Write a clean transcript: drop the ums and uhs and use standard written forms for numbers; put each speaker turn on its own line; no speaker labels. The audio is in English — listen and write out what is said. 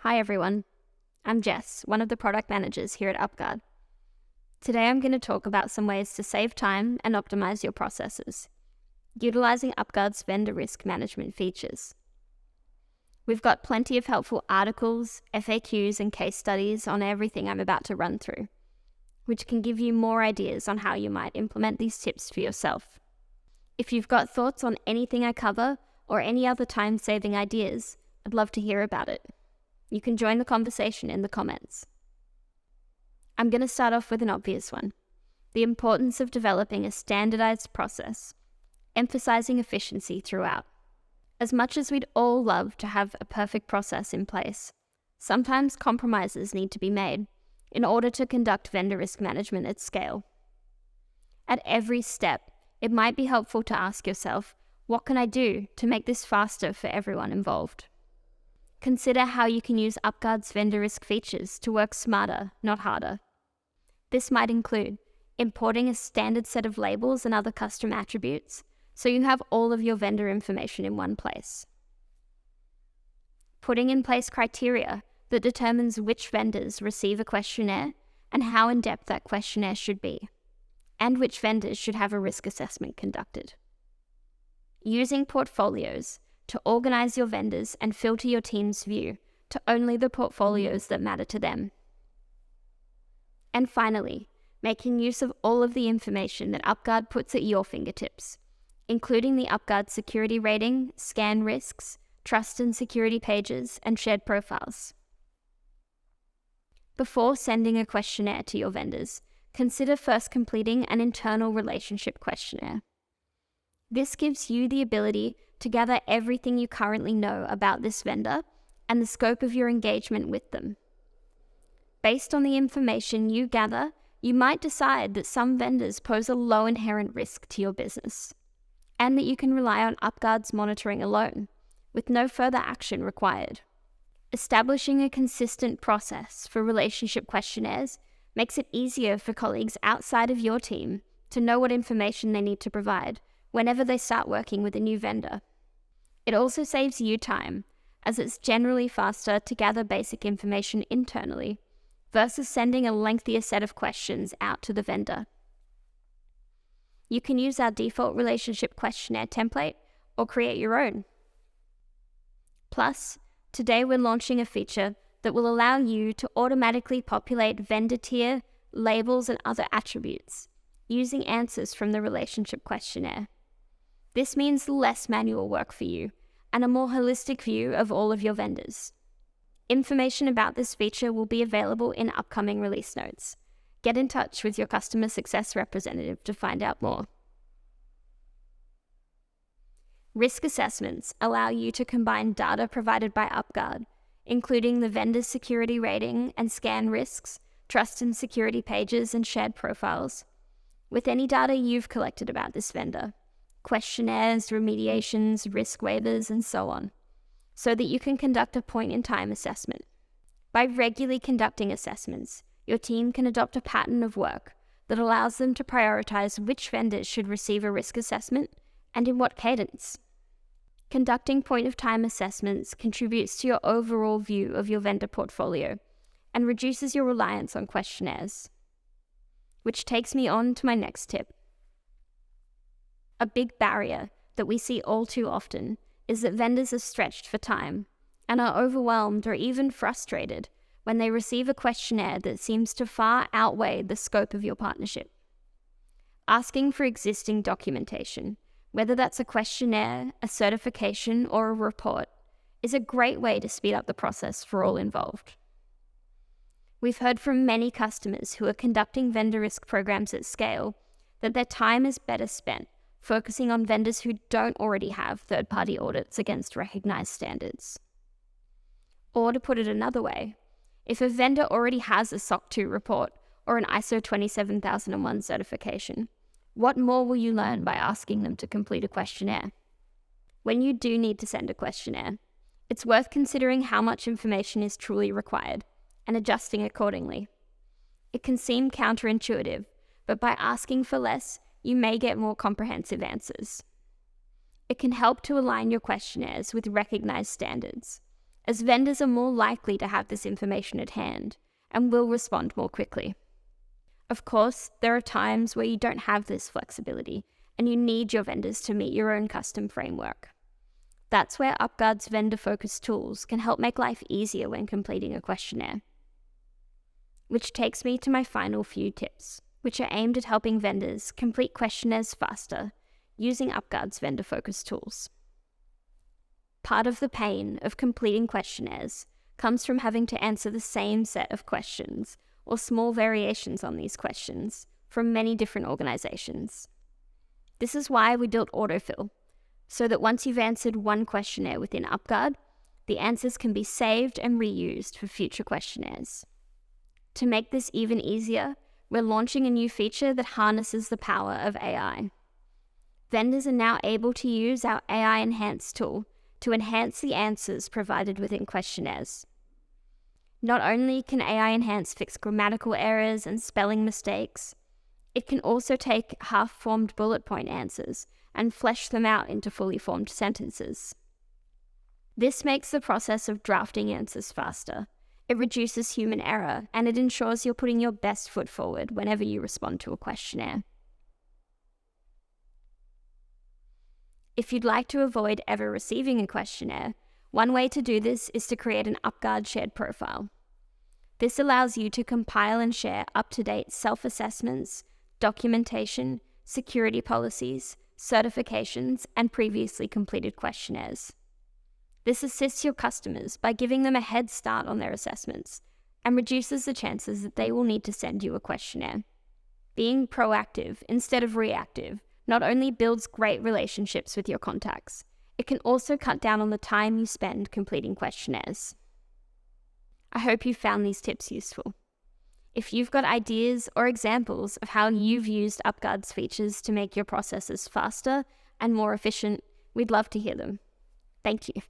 Hi everyone, I'm Jess, one of the product managers here at UpGuard. Today I'm going to talk about some ways to save time and optimize your processes, utilizing UpGuard's vendor risk management features. We've got plenty of helpful articles, FAQs, and case studies on everything I'm about to run through, which can give you more ideas on how you might implement these tips for yourself. If you've got thoughts on anything I cover or any other time-saving ideas, I'd love to hear about it. You can join the conversation in the comments. I'm going to start off with an obvious one: the importance of developing a standardized process, emphasizing efficiency throughout. As much as we'd all love to have a perfect process in place, sometimes compromises need to be made in order to conduct vendor risk management at scale. At every step, it might be helpful to ask yourself, what can I do to make this faster for everyone involved? Consider how you can use UpGuard's vendor risk features to work smarter, not harder. This might include importing a standard set of labels and other custom attributes so you have all of your vendor information in one place. Putting in place criteria that determines which vendors receive a questionnaire and how in-depth that questionnaire should be, and which vendors should have a risk assessment conducted. Using portfolios to organize your vendors and filter your team's view to only the portfolios that matter to them. And finally, making use of all of the information that UpGuard puts at your fingertips, including the UpGuard security rating, scan risks, trust and security pages, and shared profiles. Before sending a questionnaire to your vendors, consider first completing an internal relationship questionnaire. This gives you the ability to gather everything you currently know about this vendor and the scope of your engagement with them. Based on the information you gather, you might decide that some vendors pose a low inherent risk to your business, and that you can rely on UpGuard's monitoring alone, with no further action required. Establishing a consistent process for relationship questionnaires makes it easier for colleagues outside of your team to know what information they need to provide whenever they start working with a new vendor. It also saves you time, as it's generally faster to gather basic information internally versus sending a lengthier set of questions out to the vendor. You can use our default relationship questionnaire template or create your own. Plus, today we're launching a feature that will allow you to automatically populate vendor tier, labels, and other attributes using answers from the relationship questionnaire. This means less manual work for you and a more holistic view of all of your vendors. Information about this feature will be available in upcoming release notes. Get in touch with your customer success representative to find out more. Risk assessments allow you to combine data provided by UpGuard, including the vendor security rating and scan risks, trust and security pages, and shared profiles, with any data you've collected about this vendor, questionnaires, remediations, risk waivers, and so on, so that you can conduct a point-in-time assessment. By regularly conducting assessments, your team can adopt a pattern of work that allows them to prioritize which vendors should receive a risk assessment and in what cadence. Conducting point-of-time assessments contributes to your overall view of your vendor portfolio and reduces your reliance on questionnaires. Which takes me on to my next tip. A big barrier that we see all too often is that vendors are stretched for time and are overwhelmed or even frustrated when they receive a questionnaire that seems to far outweigh the scope of your partnership. Asking for existing documentation, whether that's a questionnaire, a certification, or a report, is a great way to speed up the process for all involved. We've heard from many customers who are conducting vendor risk programs at scale that their time is better spent focusing on vendors who don't already have third-party audits against recognized standards. Or to put it another way, if a vendor already has a SOC 2 report or an ISO 27001 certification, what more will you learn by asking them to complete a questionnaire? When you do need to send a questionnaire, it's worth considering how much information is truly required and adjusting accordingly. It can seem counterintuitive, but by asking for less, you may get more comprehensive answers. It can help to align your questionnaires with recognized standards, as vendors are more likely to have this information at hand and will respond more quickly. Of course, there are times where you don't have this flexibility and you need your vendors to meet your own custom framework. That's where UpGuard's vendor-focused tools can help make life easier when completing a questionnaire. Which takes me to my final few tips, which are aimed at helping vendors complete questionnaires faster using UpGuard's vendor-focused tools. Part of the pain of completing questionnaires comes from having to answer the same set of questions or small variations on these questions from many different organizations. This is why we built autofill, so that once you've answered one questionnaire within UpGuard, the answers can be saved and reused for future questionnaires. To make this even easier, we're launching a new feature that harnesses the power of AI. Vendors are now able to use our AIEnhance tool to enhance the answers provided within questionnaires. Not only can AIEnhance fix grammatical errors and spelling mistakes, it can also take half-formed bullet point answers and flesh them out into fully formed sentences. This makes the process of drafting answers faster. It reduces human error, and it ensures you're putting your best foot forward whenever you respond to a questionnaire. If you'd like to avoid ever receiving a questionnaire, one way to do this is to create an UpGuard shared profile. This allows you to compile and share up-to-date self-assessments, documentation, security policies, certifications, and previously completed questionnaires. This assists your customers by giving them a head start on their assessments and reduces the chances that they will need to send you a questionnaire. Being proactive instead of reactive not only builds great relationships with your contacts, it can also cut down on the time you spend completing questionnaires. I hope you found these tips useful. If you've got ideas or examples of how you've used UpGuard's features to make your processes faster and more efficient, we'd love to hear them. Thank you.